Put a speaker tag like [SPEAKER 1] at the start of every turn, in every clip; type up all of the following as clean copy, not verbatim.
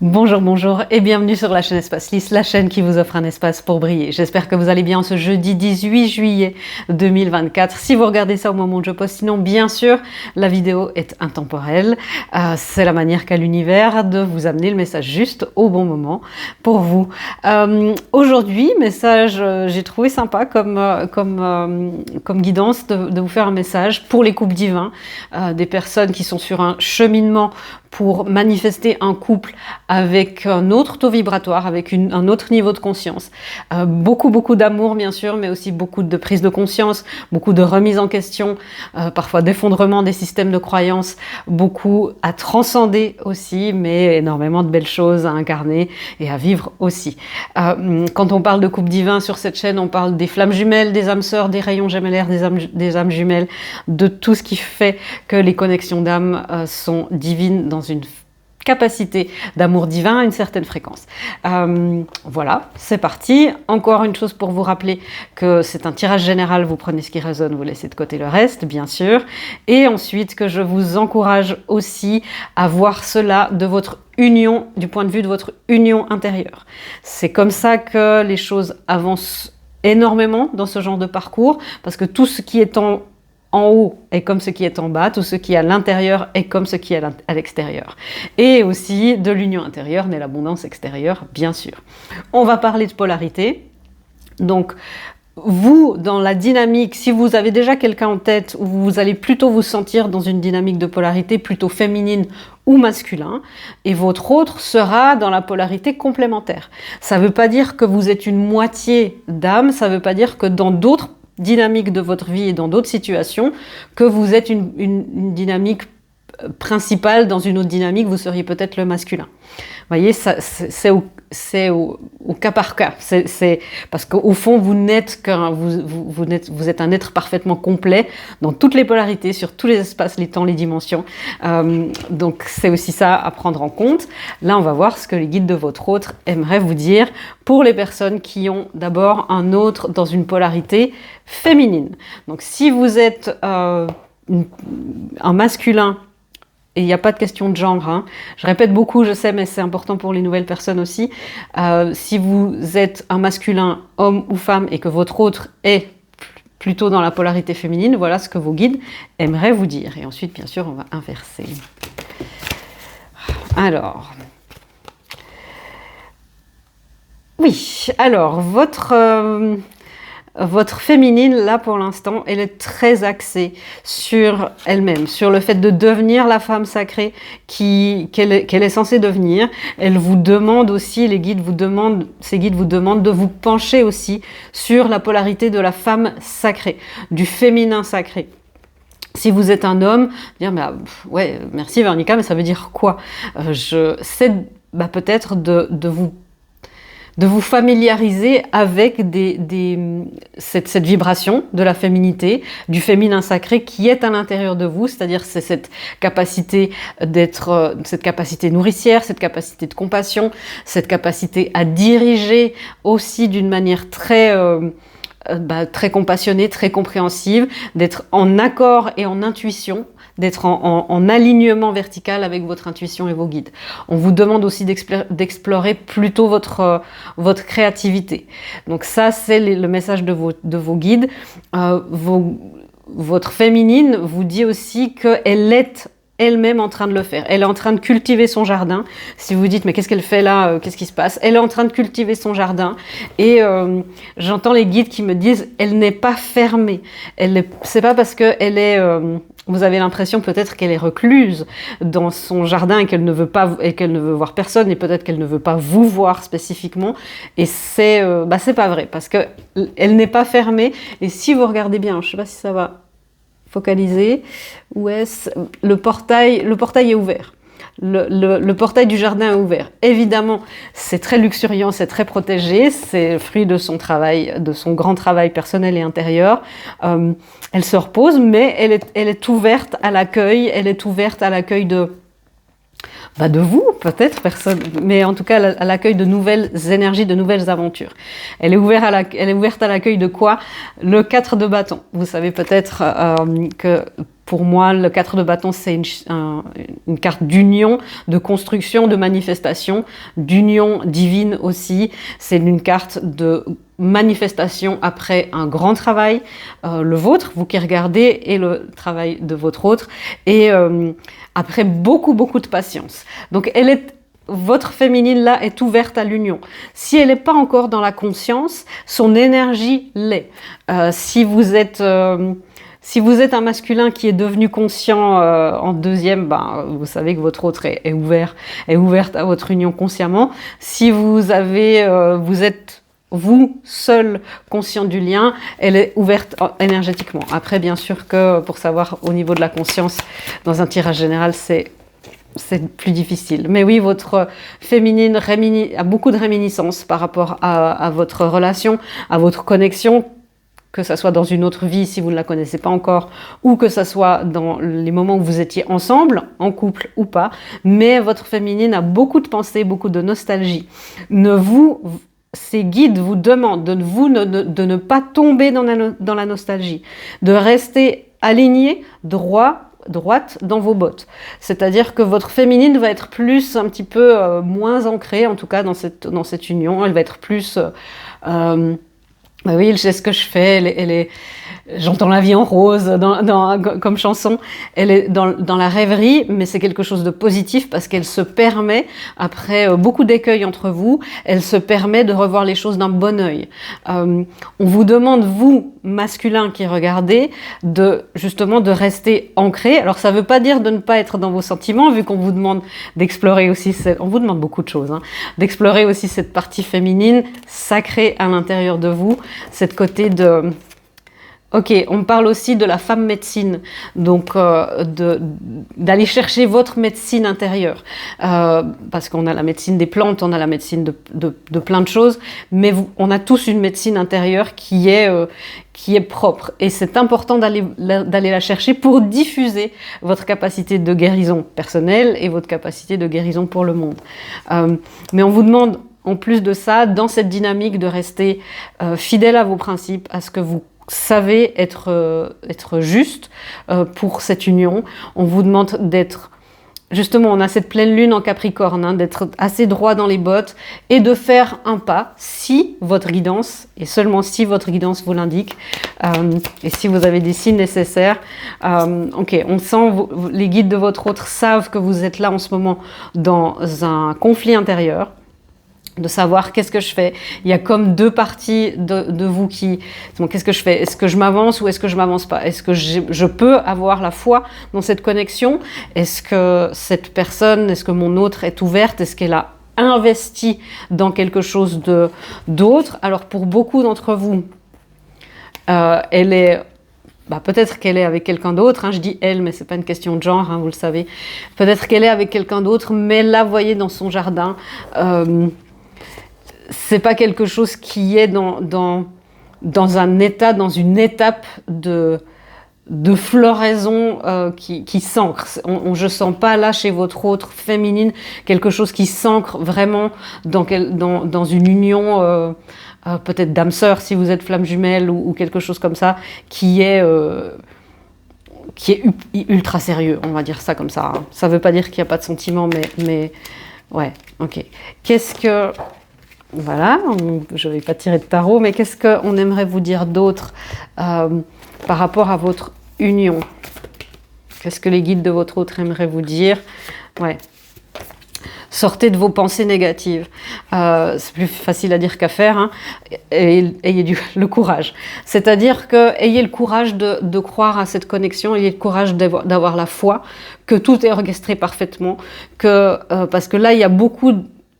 [SPEAKER 1] Bonjour, bonjour et bienvenue sur la chaîne Espace Lys, la chaîne qui vous offre un espace pour briller. J'espère que vous allez bien ce jeudi 18 juillet 2024. Si vous regardez ça au moment où je poste, sinon bien sûr, la vidéo est intemporelle. C'est la manière qu'a l'univers de vous amener le message juste au bon moment pour vous. Aujourd'hui, message, j'ai trouvé sympa comme guidance de vous faire un message pour les couples divins, des personnes qui sont sur un cheminement pour manifester un couple avec un autre taux vibratoire, avec un autre niveau de conscience. Beaucoup d'amour bien sûr, mais aussi beaucoup de prise de conscience, beaucoup de remise en question, parfois d'effondrement des systèmes de croyances, beaucoup à transcender aussi, mais énormément de belles choses à incarner et à vivre aussi. Quand on parle de couple divin sur cette chaîne, on parle des flammes jumelles, des âmes sœurs, des rayons gemellaires, des âmes jumelles, de tout ce qui fait que les connexions d'âmes sont divines dans une capacité d'amour divin à une certaine fréquence. Voilà, c'est parti. Encore une chose pour vous rappeler que c'est un tirage général, vous prenez ce qui résonne, vous laissez de côté le reste, bien sûr. Et ensuite, que je vous encourage aussi à voir cela de votre union, du point de vue de votre union intérieure. C'est comme ça que les choses avancent énormément dans ce genre de parcours, parce que tout ce qui est en haut est comme ce qui est en bas, tout ce qui est à l'intérieur est comme ce qui est à l'extérieur. Et aussi, de l'union intérieure naît l'abondance extérieure, bien sûr. On va parler de polarité. Donc, vous, dans la dynamique, si vous avez déjà quelqu'un en tête, où vous allez plutôt vous sentir dans une dynamique de polarité plutôt féminine ou masculin, et votre autre sera dans la polarité complémentaire. Ça ne veut pas dire que vous êtes une moitié d'âme, ça ne veut pas dire que dans d'autres dynamique de votre vie et dans d'autres situations, que vous êtes une dynamique principale, dans une autre dynamique, vous seriez peut-être le masculin. Vous voyez, c'est au cas par cas. C'est parce qu'au fond, vous êtes un être parfaitement complet dans toutes les polarités, sur tous les espaces, les temps, les dimensions. Donc, c'est aussi ça à prendre en compte. Là, on va voir ce que les guides de votre autre aimeraient vous dire pour les personnes qui ont d'abord un autre dans une polarité féminine. Donc, si vous êtes un masculin, et il n'y a pas de question de genre, hein. Je répète beaucoup, je sais, mais c'est important pour les nouvelles personnes aussi. Si vous êtes un masculin, homme ou femme, et que votre autre est plutôt dans la polarité féminine, voilà ce que vos guides aimeraient vous dire. Et ensuite, bien sûr, on va inverser. Alors, oui, alors, votre féminine, là, pour l'instant, elle est très axée sur elle-même, sur le fait de devenir la femme sacrée qu'elle est censée devenir. Elle vous demande aussi, ces guides vous demandent de vous pencher aussi sur la polarité de la femme sacrée, du féminin sacré. Si vous êtes un homme, dire ouais, merci Véronica, mais ça veut dire quoi? C'est peut-être de vous familiariser avec cette vibration de la féminité, du féminin sacré qui est à l'intérieur de vous, c'est-à-dire c'est cette capacité cette capacité nourricière, cette capacité de compassion, cette capacité à diriger aussi d'une manière très compassionnée, très compréhensive, d'être en accord et en intuition, d'être en alignement vertical avec votre intuition et vos guides. On vous demande aussi d'explorer plutôt votre créativité. Donc ça, c'est le message de vos guides. Votre féminine vous dit aussi qu'elle est elle-même en train de le faire. Elle est en train de cultiver son jardin. Si vous dites, mais qu'est-ce qu'elle fait là? Qu'est-ce qui se passe? Elle est en train de cultiver son jardin. Et j'entends les guides qui me disent, elle n'est pas fermée. C'est pas parce qu'elle est... vous avez l'impression peut-être qu'elle est recluse dans son jardin et qu'elle ne veut voir personne, et peut-être qu'elle ne veut pas vous voir spécifiquement. Et c'est pas vrai, parce que elle n'est pas fermée. Et si vous regardez bien, je sais pas si ça va focaliser, où est-ce le portail est ouvert. Le portail du jardin est ouvert. Évidemment, c'est très luxuriant, c'est très protégé, c'est le fruit de son travail, de son grand travail personnel et intérieur. Elle se repose, mais elle est ouverte à l'accueil, de vous, peut-être, personne, mais en tout cas à l'accueil de nouvelles énergies, de nouvelles aventures. Elle est ouverte à l'accueil de quoi? Le 4 de bâton. Vous savez peut-être que Pour moi, le 4 de bâton, c'est une carte d'union, de construction, de manifestation, d'union divine aussi. C'est une carte de manifestation après un grand travail, le vôtre, vous qui regardez, et le travail de votre autre, et après beaucoup de patience. Donc votre féminine là est ouverte à l'union. Si elle n'est pas encore dans la conscience, son énergie l'est. Si vous êtes un masculin qui est devenu conscient en deuxième, vous savez que votre autre est ouverte à votre union consciemment. Si vous êtes vous seul conscient du lien, elle est ouverte énergétiquement. Après, bien sûr que pour savoir au niveau de la conscience, dans un tirage général, c'est plus difficile. Mais oui, votre féminine a beaucoup de réminiscences par rapport à votre relation, à votre connexion, que ça soit dans une autre vie si vous ne la connaissez pas encore, ou que ça soit dans les moments où vous étiez ensemble, en couple ou pas. Mais votre féminine a beaucoup de pensées, beaucoup de nostalgie. Ces guides vous demandent de ne pas tomber dans la nostalgie, de rester aligné, droite dans vos bottes. C'est-à-dire que votre féminine va être plus, un petit peu moins ancrée, en tout cas dans cette union. Elle va être plus... oui, je sais ce que je fais, j'entends la vie en rose comme chanson. Elle est dans la rêverie, mais c'est quelque chose de positif parce qu'elle se permet, après beaucoup d'écueils entre vous, elle se permet de revoir les choses d'un bon œil. On vous demande, vous, masculin qui regardez, justement de rester ancré. Alors ça ne veut pas dire de ne pas être dans vos sentiments, vu qu'on vous demande d'explorer aussi, on vous demande beaucoup de choses, d'explorer aussi cette partie féminine sacrée à l'intérieur de vous, cette côté de... Ok, on parle aussi de la femme médecine, donc d'aller chercher votre médecine intérieure, parce qu'on a la médecine des plantes, on a la médecine de plein de choses, mais on a tous une médecine intérieure qui est propre, et c'est important d'aller la chercher pour diffuser votre capacité de guérison personnelle et votre capacité de guérison pour le monde. Mais on vous demande, en plus de ça, dans cette dynamique, de rester fidèle à vos principes, à ce que vous savez être juste pour cette union. On vous demande d'être... Justement, on a cette pleine lune en Capricorne, d'être assez droit dans les bottes et de faire un pas si votre guidance, et seulement si votre guidance vous l'indique, et si vous avez des signes nécessaires. Ok, on sent, les guides de votre autre savent que vous êtes là en ce moment dans un conflit intérieur, de savoir qu'est-ce que je fais. Il y a comme deux parties de vous qui... Bon, qu'est-ce que je fais? Est-ce que je m'avance ou est-ce que je m'avance pas? Est-ce que je peux avoir la foi dans cette connexion? Est-ce que cette personne, est-ce que mon autre est ouverte? Est-ce qu'elle a investi dans quelque chose d'autre? Alors pour beaucoup d'entre vous, elle est... peut-être qu'elle est avec quelqu'un d'autre, je dis elle, mais c'est pas une question de genre, vous le savez. Peut-être qu'elle est avec quelqu'un d'autre, mais là, vous voyez, dans son jardin... c'est pas quelque chose qui est dans un état, dans une étape de floraison qui s'ancre. Je sens pas là chez votre autre féminine quelque chose qui s'ancre vraiment dans une union, peut-être d'âme sœur si vous êtes flamme jumelle ou quelque chose comme ça, qui est ultra sérieux, on va dire ça comme ça. Ça veut pas dire qu'il n'y a pas de sentiments, mais ouais, ok. Qu'est-ce que... Voilà, je ne vais pas tirer de tarot, mais qu'est-ce qu'on aimerait vous dire d'autre par rapport à votre union? Qu'est-ce que les guides de votre autre aimeraient vous dire? Ouais. Sortez de vos pensées négatives. C'est plus facile à dire qu'à faire. Et ayez le courage. C'est-à-dire que ayez le courage de croire à cette connexion, ayez le courage d'avoir la foi, que tout est orchestré parfaitement, parce que là, il y a beaucoup...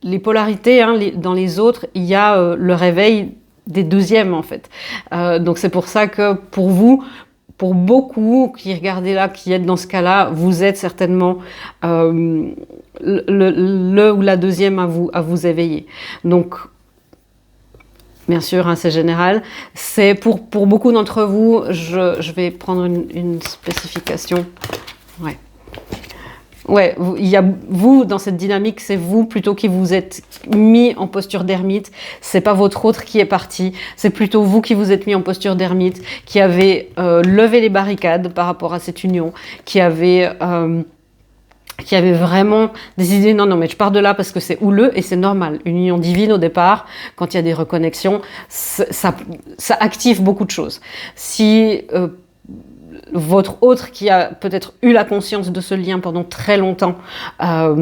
[SPEAKER 1] Les polarités, dans les autres, il y a le réveil des deuxièmes, en fait. Donc c'est pour ça que pour vous, pour beaucoup qui regardez là, qui êtes dans ce cas-là, vous êtes certainement le ou la deuxième à vous éveiller. Donc, bien sûr, c'est général. C'est pour beaucoup d'entre vous, je vais prendre une spécification. Ouais. Ouais, il y a vous dans cette dynamique, c'est vous plutôt qui vous êtes mis en posture d'ermite. C'est pas votre autre qui est parti, c'est plutôt vous qui vous êtes mis en posture d'ermite, qui avez levé les barricades par rapport à cette union, qui avez vraiment des idées, non, mais je pars de là parce que c'est houleux et c'est normal. Une union divine au départ, quand il y a des reconnexions, ça active beaucoup de choses. Si votre autre qui a peut-être eu la conscience de ce lien pendant très longtemps a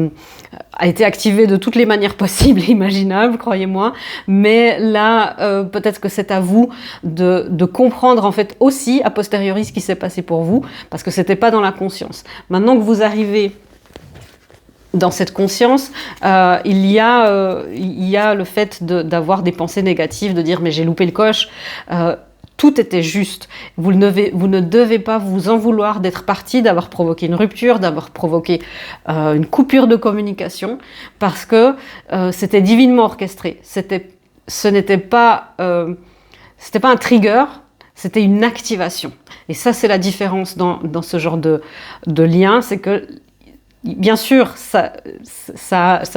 [SPEAKER 1] été activé de toutes les manières possibles et imaginables, croyez-moi. Mais là, peut-être que c'est à vous de comprendre en fait aussi a posteriori ce qui s'est passé pour vous, parce que c'était pas dans la conscience. Maintenant que vous arrivez dans cette conscience, il y a le fait d'avoir des pensées négatives, de dire mais j'ai loupé le coche. Tout était juste. Vous ne devez pas vous en vouloir d'être parti, d'avoir provoqué une rupture, d'avoir provoqué une coupure de communication, parce que c'était divinement orchestré. Ce n'était pas un trigger, c'était une activation. Et ça, c'est la différence dans ce genre de lien, c'est que bien sûr, ça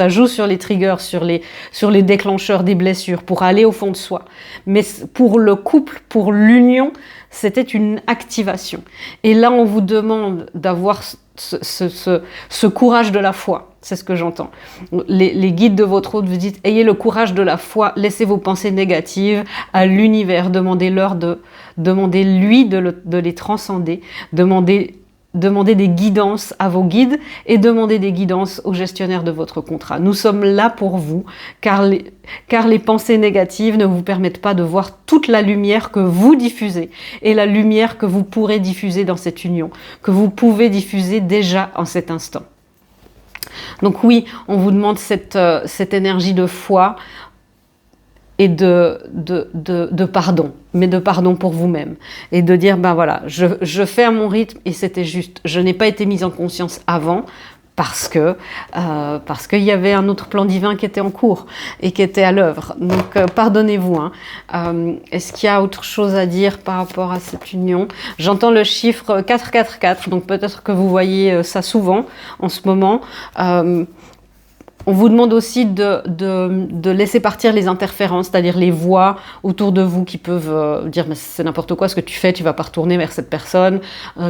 [SPEAKER 1] joue sur les triggers, sur les déclencheurs des blessures, pour aller au fond de soi. Mais pour le couple, pour l'union, c'était une activation. Et là, on vous demande d'avoir ce courage de la foi. C'est ce que j'entends. Les guides de votre hôte vous disent, ayez le courage de la foi, laissez vos pensées négatives à l'univers, demandez-lui de les transcender, demandez des guidances à vos guides et demandez des guidances aux gestionnaires de votre contrat. Nous sommes là pour vous, car les pensées négatives ne vous permettent pas de voir toute la lumière que vous diffusez et la lumière que vous pourrez diffuser dans cette union, que vous pouvez diffuser déjà en cet instant. Donc oui, on vous demande cette énergie de foi et de pardon, mais de pardon pour vous-même. Et de dire, ben voilà, je fais à mon rythme et c'était juste. Je n'ai pas été mise en conscience avant parce qu'il y avait un autre plan divin qui était en cours et qui était à l'œuvre. Donc pardonnez-vous. Est-ce qu'il y a autre chose à dire par rapport à cette union? J'entends le chiffre 444, donc peut-être que vous voyez ça souvent en ce moment. On vous demande aussi de laisser partir les interférences, c'est-à-dire les voix autour de vous qui peuvent dire mais c'est n'importe quoi ce que tu fais, tu vas pas retourner vers cette personne,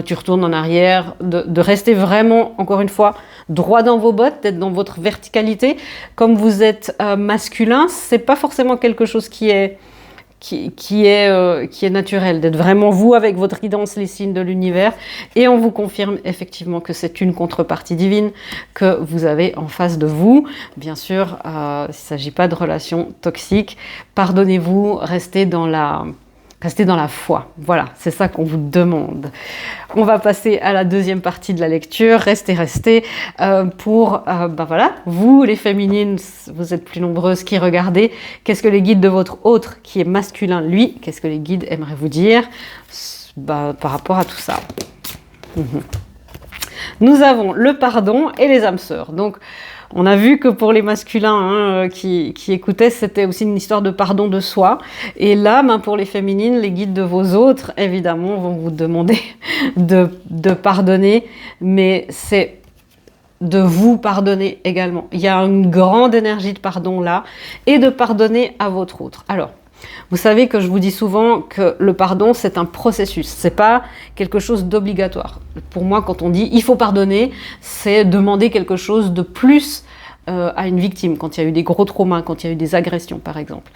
[SPEAKER 1] tu retournes en arrière, de rester vraiment, encore une fois, droit dans vos bottes, d'être dans votre verticalité. Comme vous êtes masculin, c'est pas forcément quelque chose qui est naturel, d'être vraiment vous avec votre guidance, les signes de l'univers, et on vous confirme effectivement que c'est une contrepartie divine que vous avez en face de vous. Bien sûr, il ne s'agit pas de relations toxiques. Pardonnez-vous, restez dans la foi. Voilà, c'est ça qu'on vous demande. On va passer à la deuxième partie de la lecture. Restez pour, voilà, vous les féminines, vous êtes plus nombreuses qui regardez. Qu'est-ce que les guides de votre autre qui est masculin, lui, qu'est-ce que les guides aimeraient vous dire par rapport à tout ça? Nous avons le pardon et les âmes sœurs. Donc, on a vu que pour les masculins qui écoutaient, c'était aussi une histoire de pardon de soi. Et là, pour les féminines, les guides de vos autres, évidemment, vont vous demander de pardonner, mais c'est de vous pardonner également. Il y a une grande énergie de pardon là, et de pardonner à votre autre. Alors, vous savez que je vous dis souvent que le pardon, c'est un processus, c'est pas quelque chose d'obligatoire. Pour moi, quand on dit « il faut pardonner », c'est demander quelque chose de plus à une victime, quand il y a eu des gros traumas, quand il y a eu des agressions, par exemple.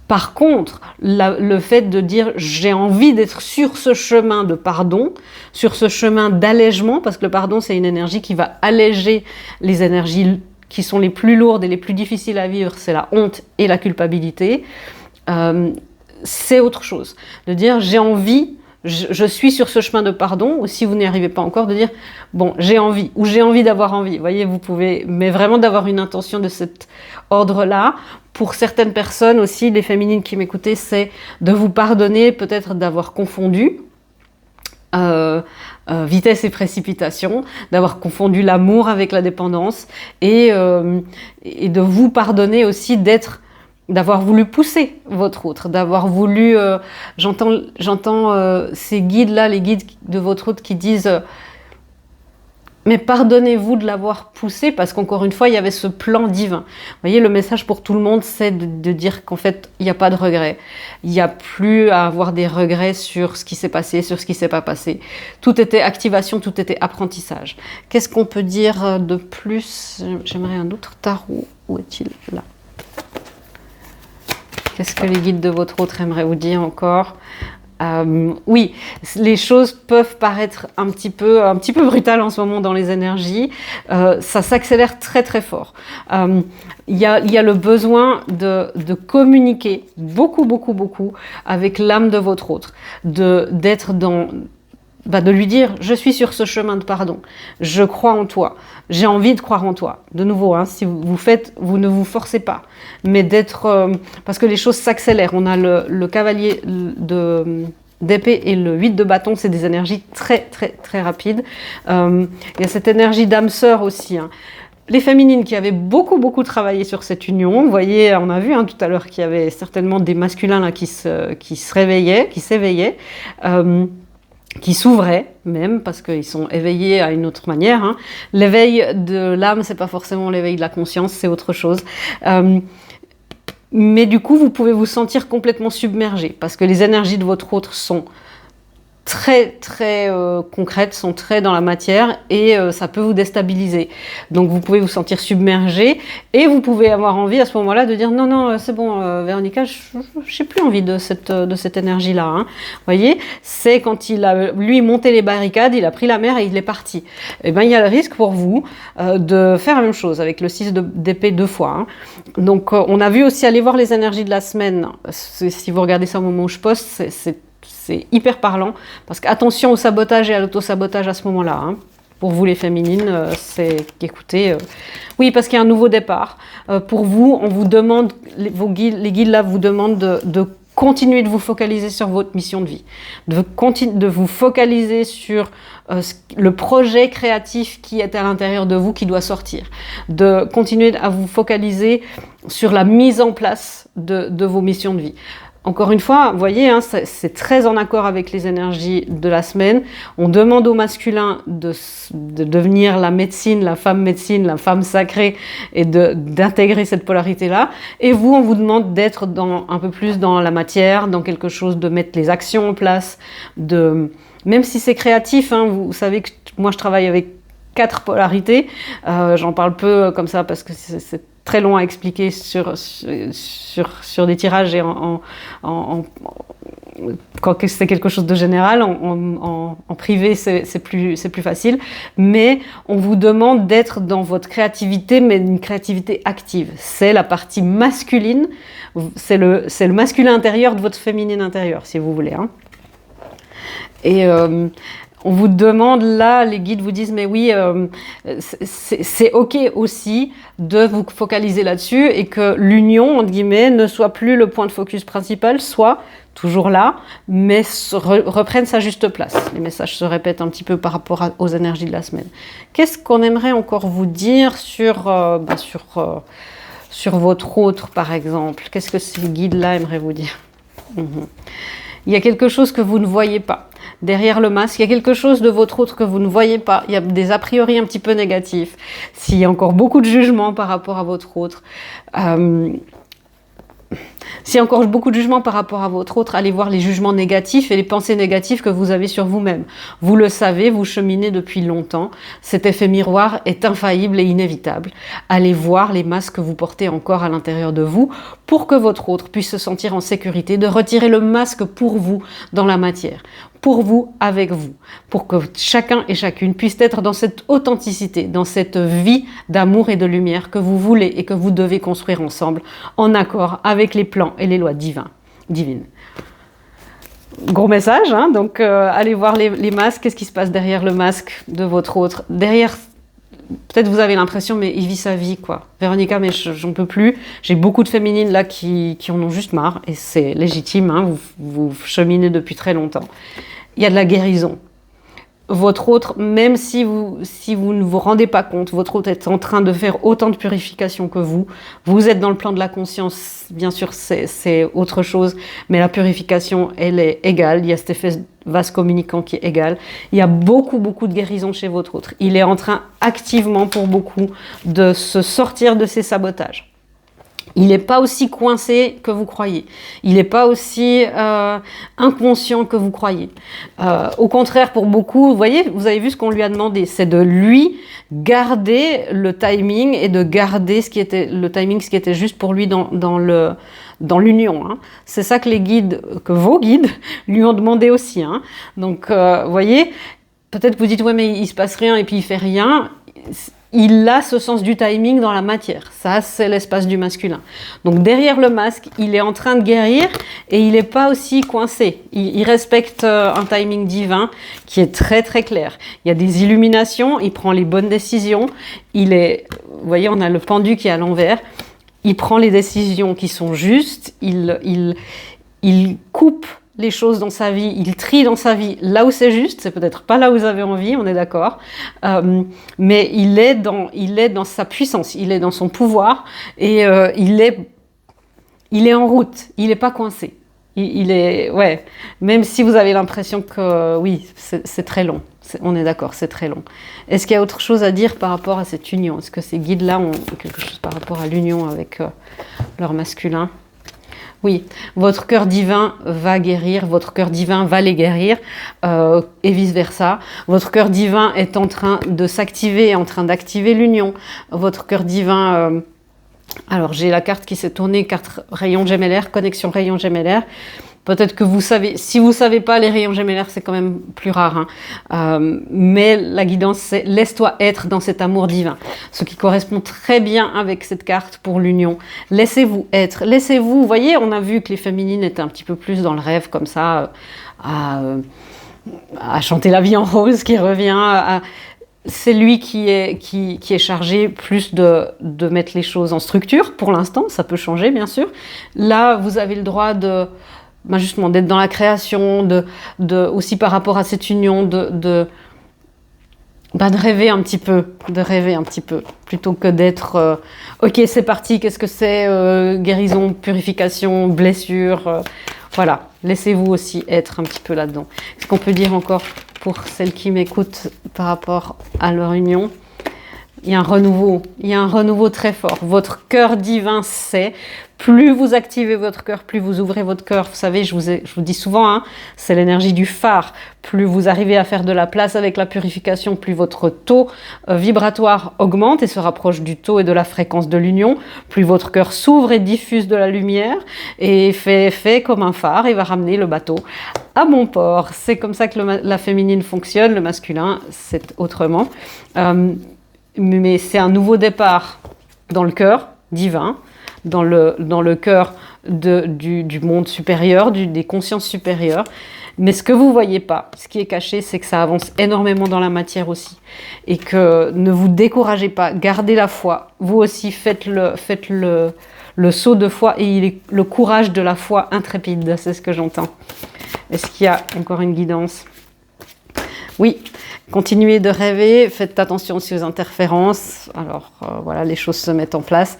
[SPEAKER 1] Par contre, le fait de dire « j'ai envie d'être sur ce chemin de pardon », sur ce chemin d'allègement, parce que le pardon, c'est une énergie qui va alléger les énergies qui sont les plus lourdes et les plus difficiles à vivre, c'est la honte et la culpabilité. C'est autre chose, de dire j'ai envie, je suis sur ce chemin de pardon, ou si vous n'y arrivez pas encore, de dire bon j'ai envie, ou j'ai envie d'avoir envie, vous voyez, vous pouvez, mais vraiment d'avoir une intention de cet ordre-là. Pour certaines personnes aussi, les féminines qui m'écoutaient, c'est de vous pardonner peut-être d'avoir confondu vitesse et précipitation, d'avoir confondu l'amour avec la dépendance, et de vous pardonner aussi d'avoir voulu pousser votre autre, d'avoir voulu... j'entends ces guides-là, les guides de votre autre qui disent Mais pardonnez-vous de l'avoir poussé parce qu'encore une fois, il y avait ce plan divin. Vous voyez, le message pour tout le monde, c'est de dire qu'en fait, il n'y a pas de regrets. Il n'y a plus à avoir des regrets sur ce qui s'est passé, sur ce qui ne s'est pas passé. Tout était activation, tout était apprentissage. Qu'est-ce qu'on peut dire de plus? J'aimerais un autre tarot. Où est-il? Là. Qu'est-ce que les guides de votre autre aimeraient vous dire encore? Oui, les choses peuvent paraître un petit peu brutales en ce moment dans les énergies. Ça s'accélère très très fort. Il y a le besoin de communiquer beaucoup avec l'âme de votre autre, d'être dans... de lui dire, je suis sur ce chemin de pardon, je crois en toi, j'ai envie de croire en toi. De nouveau, hein, si vous faites, vous ne vous forcez pas, mais d'être... parce que les choses s'accélèrent. On a le cavalier d'épée et le 8 de bâton, c'est des énergies très rapides. Il y a cette énergie d'âme sœur aussi, hein. Les féminines qui avaient beaucoup travaillé sur cette union, vous voyez, on a vu hein, tout à l'heure qu'il y avait certainement des masculins là, qui se réveillaient, qui s'éveillaient, qui s'ouvraient même, parce qu'ils sont éveillés à une autre manière. Hein. L'éveil de l'âme, c'est pas forcément l'éveil de la conscience, c'est autre chose. Mais du coup, vous pouvez vous sentir complètement submergé, parce que les énergies de votre autre sont très concrètes, sont très dans la matière, et ça peut vous déstabiliser. Donc vous pouvez vous sentir submergé, et vous pouvez avoir envie à ce moment-là de dire non, c'est bon, Véronica, je n'ai plus envie de cette énergie-là. Hein. Vous voyez, c'est quand il a, lui, monté les barricades, il a pris la mer et il est parti. Et ben, il y a le risque pour vous de faire la même chose avec le 6 d'épée 2 fois. Hein. Donc on a vu aussi aller voir les énergies de la semaine. Si vous regardez ça au moment où je poste, c'est hyper parlant, parce qu'attention au sabotage et à l'auto-sabotage à ce moment-là. Hein. Pour vous les féminines, c'est qu'écoutez, oui, parce qu'il y a un nouveau départ. Pour vous, on vous demande, les guides là vous demandent de continuer de vous focaliser sur votre mission de vie, de vous focaliser sur le projet créatif qui est à l'intérieur de vous, qui doit sortir, de continuer à vous focaliser sur la mise en place de vos missions de vie. Encore une fois, vous voyez, hein, c'est très en accord avec les énergies de la semaine. On demande au masculin de devenir la médecine, la femme sacrée, et d'intégrer cette polarité-là. Et vous, on vous demande d'être un peu plus dans la matière, dans quelque chose, de mettre les actions en place, même si c'est créatif, hein, vous savez que moi je travaille avec 4 polarités. J'en parle peu comme ça parce que c'est très long à expliquer sur des tirages et quand c'est quelque chose de général, en privé c'est plus facile, mais on vous demande d'être dans votre créativité, mais une créativité active. C'est la partie masculine, c'est le masculin intérieur de votre féminine intérieure, si vous voulez. Hein. Et on vous demande là, les guides vous disent, mais oui, c'est ok aussi de vous focaliser là-dessus et que l'union, entre guillemets, ne soit plus le point de focus principal, soit toujours là, mais reprenne sa juste place. Les messages se répètent un petit peu par rapport aux énergies de la semaine. Qu'est-ce qu'on aimerait encore vous dire sur votre autre, par exemple? Qu'est-ce que ces guides-là aimeraient vous dire? Il y a quelque chose que vous ne voyez pas. Derrière le masque, il y a quelque chose de votre autre que vous ne voyez pas. Il y a des a priori un petit peu négatifs. S'il y a encore beaucoup de jugements par rapport à votre autre, s'il y a encore beaucoup de jugements par rapport à votre autre, allez voir les jugements négatifs et les pensées négatives que vous avez sur vous-même. Vous le savez, vous cheminez depuis longtemps. Cet effet miroir est infaillible et inévitable. Allez voir les masques que vous portez encore à l'intérieur de vous pour que votre autre puisse se sentir en sécurité, de retirer le masque pour vous dans la matière. Pour vous, avec vous, pour que chacun et chacune puisse être dans cette authenticité, dans cette vie d'amour et de lumière que vous voulez et que vous devez construire ensemble, en accord avec les plans et les lois divines. Gros message, hein, donc allez voir les masques, qu'est-ce qui se passe derrière le masque de votre autre, derrière. Peut-être vous avez l'impression, mais il vit sa vie, quoi. Véronica, mais j'en peux plus. J'ai beaucoup de féminines là qui en ont juste marre, et c'est légitime, hein, vous cheminez depuis très longtemps. Il y a de la guérison. votre autre, même si vous ne vous rendez pas compte, votre autre est en train de faire autant de purification que vous êtes dans le plan de la conscience, bien sûr c'est autre chose, mais la purification elle est égale, il y a cet effet vase communicant qui est égal, il y a beaucoup de guérison chez votre autre, il est en train activement pour beaucoup de se sortir de ses sabotages. Il n'est pas aussi coincé que vous croyez. Il n'est pas aussi inconscient que vous croyez. Au contraire, pour beaucoup, vous voyez, vous avez vu ce qu'on lui a demandé, c'est de lui garder le timing et de garder ce qui était juste pour lui dans l'union. Hein. C'est ça que vos guides lui ont demandé aussi. Hein. Donc, vous voyez, peut-être que vous dites, ouais, mais il se passe rien et puis il fait rien. Il a ce sens du timing dans la matière. Ça, c'est l'espace du masculin. Donc, derrière le masque, il est en train de guérir et il n'est pas aussi coincé. Il respecte un timing divin qui est très, très clair. Il y a des illuminations, il prend les bonnes décisions. Vous voyez, on a le pendu qui est à l'envers. Il prend les décisions qui sont justes. Il coupe les choses dans sa vie, il trie dans sa vie là où c'est juste, c'est peut-être pas là où vous avez envie, on est d'accord, mais il est dans sa puissance, il est dans son pouvoir et il est en route, il n'est pas coincé. Ouais, même si vous avez l'impression que oui, c'est très long, on est d'accord, c'est très long. Est-ce qu'il y a autre chose à dire par rapport à cette union? Est-ce que ces guides-là ont quelque chose par rapport à l'union avec leur masculin? Oui, votre cœur divin va guérir, votre cœur divin va les guérir, et vice-versa. Votre cœur divin est en train de s'activer, en train d'activer l'union. Votre cœur divin... alors, j'ai la carte qui s'est tournée, carte rayon gemellaire, connexion rayon gemellaire. Peut-être que vous savez, si vous ne savez pas, les rayons gemellaires, c'est quand même plus rare. Hein. Mais la guidance, c'est « laisse-toi être dans cet amour divin ». Ce qui correspond très bien avec cette carte pour l'union. Laissez-vous être, laissez-vous... Vous voyez, on a vu que les féminines étaient un petit peu plus dans le rêve, comme ça, à chanter la vie en rose qui revient... C'est lui qui est chargé plus de mettre les choses en structure, pour l'instant, ça peut changer, bien sûr. Là, vous avez le droit justement d'être dans la création, aussi par rapport à cette union, de rêver un petit peu, plutôt que d'être ok, c'est parti, qu'est-ce que c'est, guérison, purification, blessure, voilà, laissez-vous aussi être un petit peu là-dedans. Ce qu'on peut dire encore pour celles qui m'écoutent par rapport à leur union, il y a un renouveau très fort. Votre cœur divin sait, plus vous activez votre cœur, plus vous ouvrez votre cœur. Vous savez, je vous dis souvent, hein, c'est l'énergie du phare. Plus vous arrivez à faire de la place avec la purification, plus votre taux vibratoire augmente et se rapproche du taux et de la fréquence de l'union. Plus votre cœur s'ouvre et diffuse de la lumière et fait comme un phare et va ramener le bateau à bon port. C'est comme ça que la féminine fonctionne, le masculin, c'est autrement. Mais c'est un nouveau départ dans le cœur divin, dans le cœur du monde supérieur, des consciences supérieures. Mais ce que vous ne voyez pas, ce qui est caché, c'est que ça avance énormément dans la matière aussi. Et que ne vous découragez pas, gardez la foi. Vous aussi, faites le saut de foi et le courage de la foi intrépide, c'est ce que j'entends. Est-ce qu'il y a encore une guidance ? Oui, continuez de rêver, faites attention aussi aux interférences. Alors voilà, les choses se mettent en place.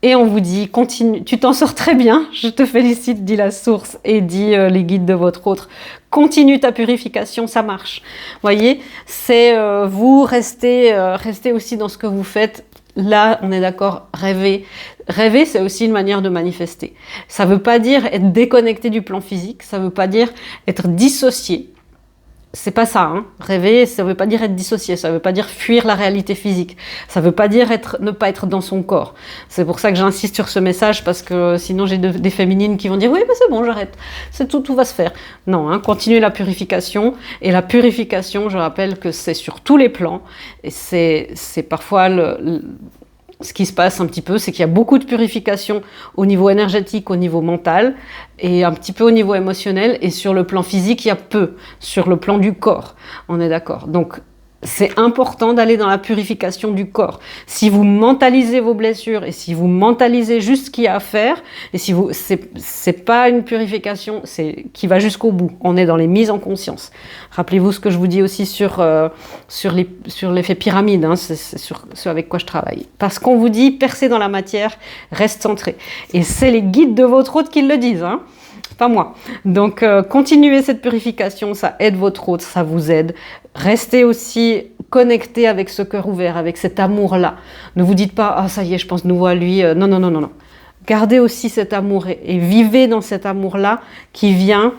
[SPEAKER 1] Et on vous dit, continue, tu t'en sors très bien, je te félicite, dit la source et dit les guides de votre autre. Continue ta purification, ça marche. Voyez, c'est vous restez aussi dans ce que vous faites. Là, on est d'accord, rêver. Rêver, c'est aussi une manière de manifester. Ça ne veut pas dire être déconnecté du plan physique, ça ne veut pas dire être dissocié. C'est pas ça, hein. Rêver, ça veut pas dire être dissocié, ça veut pas dire fuir la réalité physique, ça veut pas dire ne pas être dans son corps. C'est pour ça que j'insiste sur ce message, parce que sinon j'ai des féminines qui vont dire « Oui, mais c'est bon, j'arrête, c'est tout va se faire ». Non, hein, continuez la purification, et la purification, je rappelle que c'est sur tous les plans, et c'est parfois ce qui se passe un petit peu, c'est qu'il y a beaucoup de purification au niveau énergétique, au niveau mental, et un petit peu au niveau émotionnel, et sur le plan physique, il y a peu, sur le plan du corps, on est d'accord. Donc, c'est important d'aller dans la purification du corps. Si vous mentalisez vos blessures et si vous mentalisez juste ce qu'il y a à faire, et si vous, c'est pas une purification, c'est qui va jusqu'au bout. On est dans les mises en conscience. Rappelez-vous ce que je vous dis aussi sur l'effet pyramide, hein, c'est sur ce avec quoi je travaille. Parce qu'on vous dit percer dans la matière, reste centré. Et c'est les guides de votre hôte qui le disent, hein. Pas moi. Donc, continuez cette purification, ça aide votre hôte, ça vous aide. Restez aussi connecté avec ce cœur ouvert, avec cet amour-là. Ne vous dites pas, ah ça y est, je pense de nouveau à lui. Non, non, non, non, non. Gardez aussi cet amour et vivez dans cet amour-là qui vient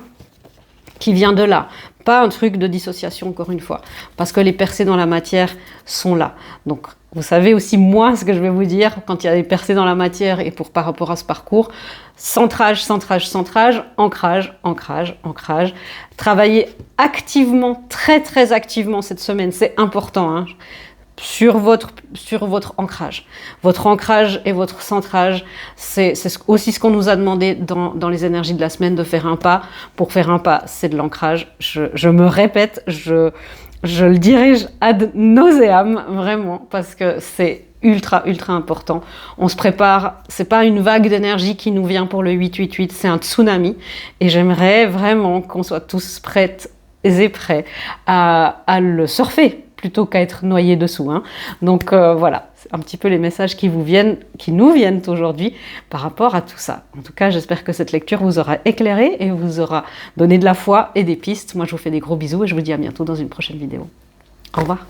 [SPEAKER 1] de là. Pas un truc de dissociation, encore une fois. Parce que les percées dans la matière sont là. Donc, vous savez aussi, moi, ce que je vais vous dire, quand il y a des percées dans la matière et par rapport à ce parcours, centrage, centrage, centrage, ancrage, ancrage, ancrage. Travaillez activement, très, très activement cette semaine, c'est important, hein, sur votre ancrage. Votre ancrage et votre centrage, c'est aussi ce qu'on nous a demandé dans les énergies de la semaine de faire un pas. Pour faire un pas, c'est de l'ancrage. Je me répète, je le dirige ad nauseam, vraiment, parce que c'est ultra, ultra important. On se prépare, c'est pas une vague d'énergie qui nous vient pour le 8-8-8, c'est un tsunami. Et j'aimerais vraiment qu'on soit tous prêtes et prêts à le surfer, plutôt qu'à être noyé dessous, hein. Donc voilà, c'est un petit peu les messages qui nous viennent aujourd'hui par rapport à tout ça. En tout cas, j'espère que cette lecture vous aura éclairé et vous aura donné de la foi et des pistes. Moi, je vous fais des gros bisous et je vous dis à bientôt dans une prochaine vidéo. Au revoir.